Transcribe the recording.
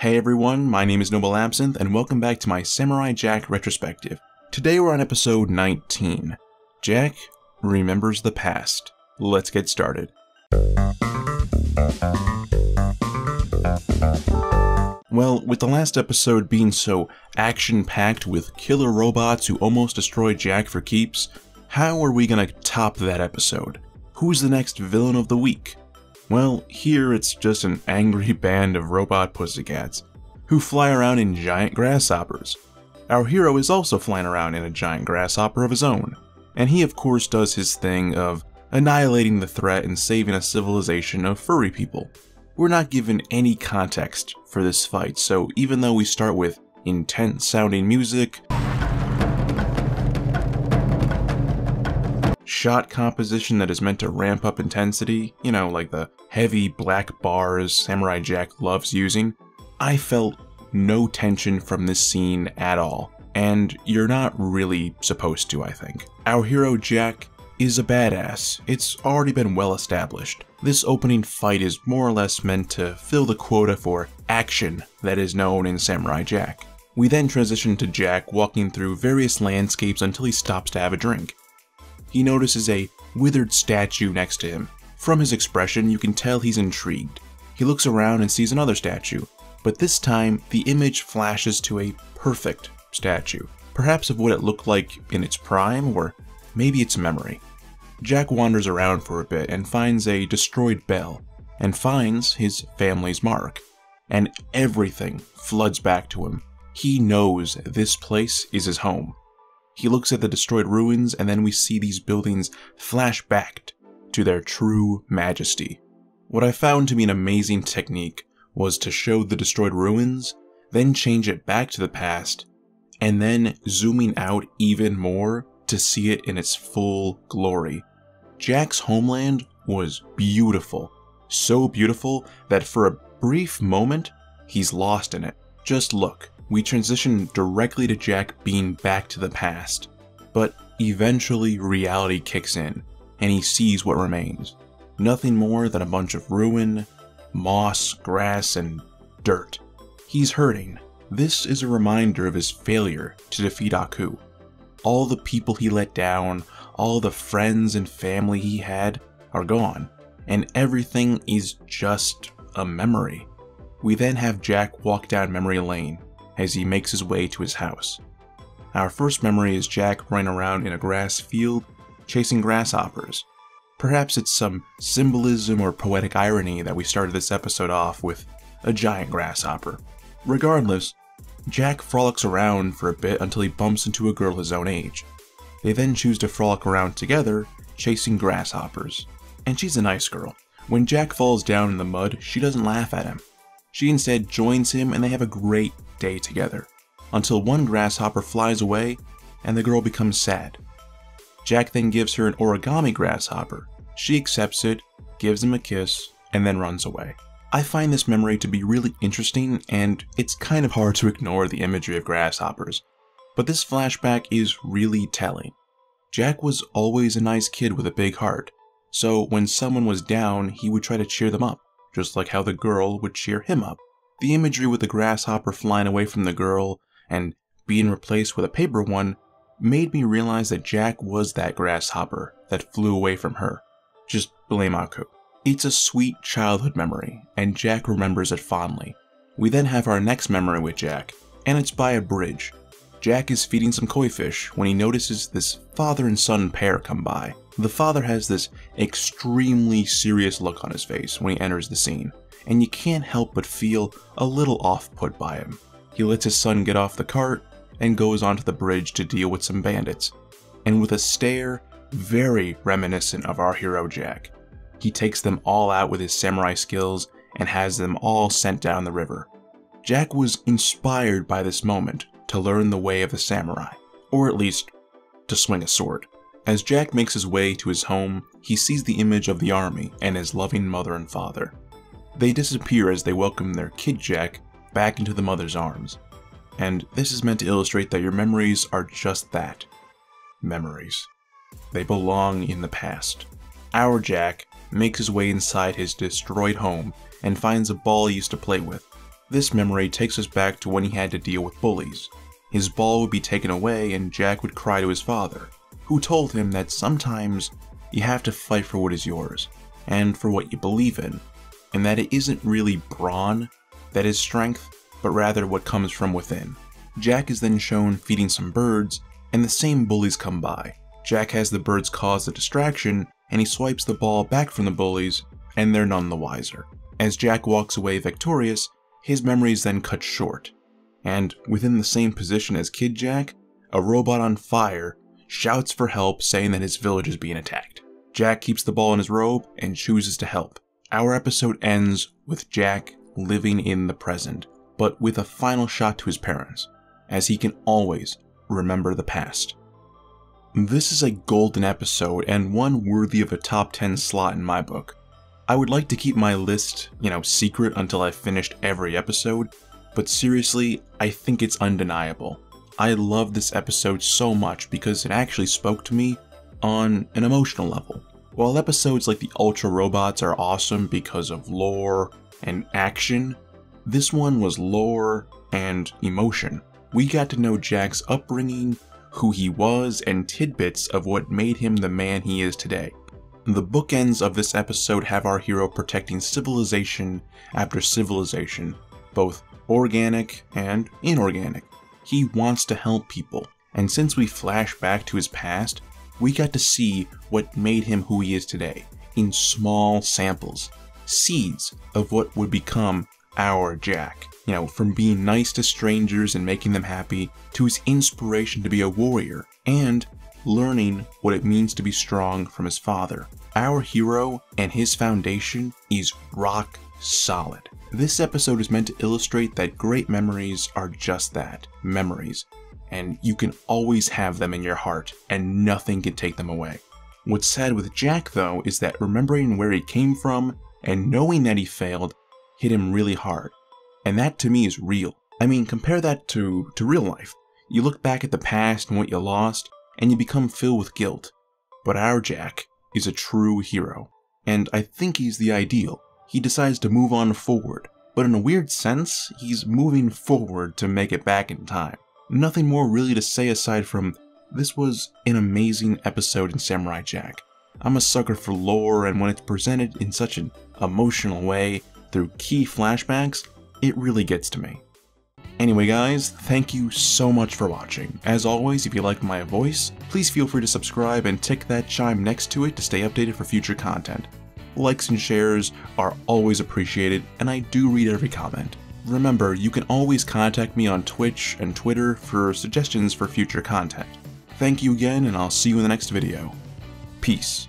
Hey everyone, my name is Noble Absinthe, and welcome back to my Samurai Jack retrospective. Today we're on episode 19. Jack remembers the past. Let's get started. Well, with the last episode being so action-packed with killer robots who almost destroyed Jack for keeps, how are we gonna top that episode? Who's the next villain of the week? Well, here it's just an angry band of robot pussycats who fly around in giant grasshoppers. Our hero is also flying around in a giant grasshopper of his own, and he of course does his thing of annihilating the threat and saving a civilization of furry people. We're not given any context for this fight, so even though we start with intense sounding music, shot composition that is meant to ramp up intensity, you know, like the heavy black bars Samurai Jack loves using, I felt no tension from this scene at all, and you're not really supposed to, I think. Our hero Jack is a badass. It's already been well established. This opening fight is more or less meant to fill the quota for action that is known in Samurai Jack. We then transition to Jack walking through various landscapes until he stops to have a drink. He notices a withered statue next to him. From his expression, you can tell he's intrigued. He looks around and sees another statue, but this time the image flashes to a perfect statue, perhaps of what it looked like in its prime, or maybe its memory. Jack wanders around for a bit and finds a destroyed bell, and finds his family's mark, and everything floods back to him. He knows this place is his home. He looks at the destroyed ruins, and then we see these buildings flash back to their true majesty. What I found to be an amazing technique was to show the destroyed ruins, then change it back to the past, and then zooming out even more to see it in its full glory. Jack's homeland was beautiful, so beautiful that for a brief moment, he's lost in it. Just look. We transition directly to Jack being back to the past, but eventually reality kicks in, and he sees what remains. Nothing more than a bunch of ruin, moss, grass, and dirt. He's hurting. This is a reminder of his failure to defeat Aku. All the people he let down, all the friends and family he had are gone, and everything is just a memory. We then have Jack walk down memory lane as he makes his way to his house. Our first memory is Jack running around in a grass field, chasing grasshoppers. Perhaps it's some symbolism or poetic irony that we started this episode off with a giant grasshopper. Regardless, Jack frolics around for a bit until he bumps into a girl his own age. They then choose to frolic around together, chasing grasshoppers. And she's a nice girl. When Jack falls down in the mud, she doesn't laugh at him. She instead joins him, and they have a great day together, until one grasshopper flies away and the girl becomes sad. Jack then gives her an origami grasshopper. She accepts it, gives him a kiss, and then runs away. I find this memory to be really interesting, and it's kind of hard to ignore the imagery of grasshoppers, but this flashback is really telling. Jack was always a nice kid with a big heart, so when someone was down, he would try to cheer them up, just like how the girl would cheer him up. The imagery with the grasshopper flying away from the girl and being replaced with a paper one made me realize that Jack was that grasshopper that flew away from her. Just blame Aku. It's a sweet childhood memory, and Jack remembers it fondly. We then have our next memory with Jack, and it's by a bridge. Jack is feeding some koi fish when he notices this father and son pair come by. The father has this extremely serious look on his face when he enters the scene, and you can't help but feel a little off-put by him. He lets his son get off the cart and goes onto the bridge to deal with some bandits, and with a stare very reminiscent of our hero Jack, he takes them all out with his samurai skills and has them all sent down the river. Jack was inspired by this moment to learn the way of the samurai, or at least to swing a sword. As Jack makes his way to his home, he sees the image of the army and his loving mother and father. They disappear as they welcome their kid Jack back into the mother's arms. And this is meant to illustrate that your memories are just that. Memories. They belong in the past. Our Jack makes his way inside his destroyed home and finds a ball he used to play with. This memory takes us back to when he had to deal with bullies. His ball would be taken away and Jack would cry to his father, who told him that sometimes you have to fight for what is yours, and for what you believe in, and that it isn't really brawn that is strength, but rather what comes from within. Jack is then shown feeding some birds, and the same bullies come by. Jack has the birds cause a distraction, and he swipes the ball back from the bullies, and they're none the wiser. As Jack walks away victorious, his memory is then cut short, and within the same position as Kid Jack, a robot on fire shouts for help, saying that his village is being attacked. Jack keeps the ball in his robe and chooses to help. Our episode ends with Jack living in the present, but with a final shot to his parents, as he can always remember the past. This is a golden episode and one worthy of a top 10 slot in my book. I would like to keep my list, secret until I've finished every episode, but seriously, I think it's undeniable. I love this episode so much because it actually spoke to me on an emotional level. While episodes like the Ultra Robots are awesome because of lore and action, this one was lore and emotion. We got to know Jack's upbringing, who he was, and tidbits of what made him the man he is today. The bookends of this episode have our hero protecting civilization after civilization, both organic and inorganic. He wants to help people, and since we flash back to his past, we got to see what made him who he is today, in small samples, seeds of what would become our Jack. From being nice to strangers and making them happy, to his inspiration to be a warrior, and learning what it means to be strong from his father. Our hero and his foundation is rock solid. This episode is meant to illustrate that great memories are just that, memories, and you can always have them in your heart, and nothing can take them away. What's sad with Jack, though, is that remembering where he came from and knowing that he failed hit him really hard, and that to me is real. I mean, compare that to real life. You look back at the past and what you lost, and you become filled with guilt. But our Jack is a true hero, and I think he's the ideal. He decides to move on forward, but in a weird sense, he's moving forward to make it back in time. Nothing more really to say aside from, this was an amazing episode in Samurai Jack. I'm a sucker for lore, and when it's presented in such an emotional way through key flashbacks, it really gets to me. Anyway guys, thank you so much for watching. As always, if you like my voice, please feel free to subscribe and tick that chime next to it to stay updated for future content. Likes and shares are always appreciated, and I do read every comment. Remember, you can always contact me on Twitch and Twitter for suggestions for future content. Thank you again, and I'll see you in the next video. Peace.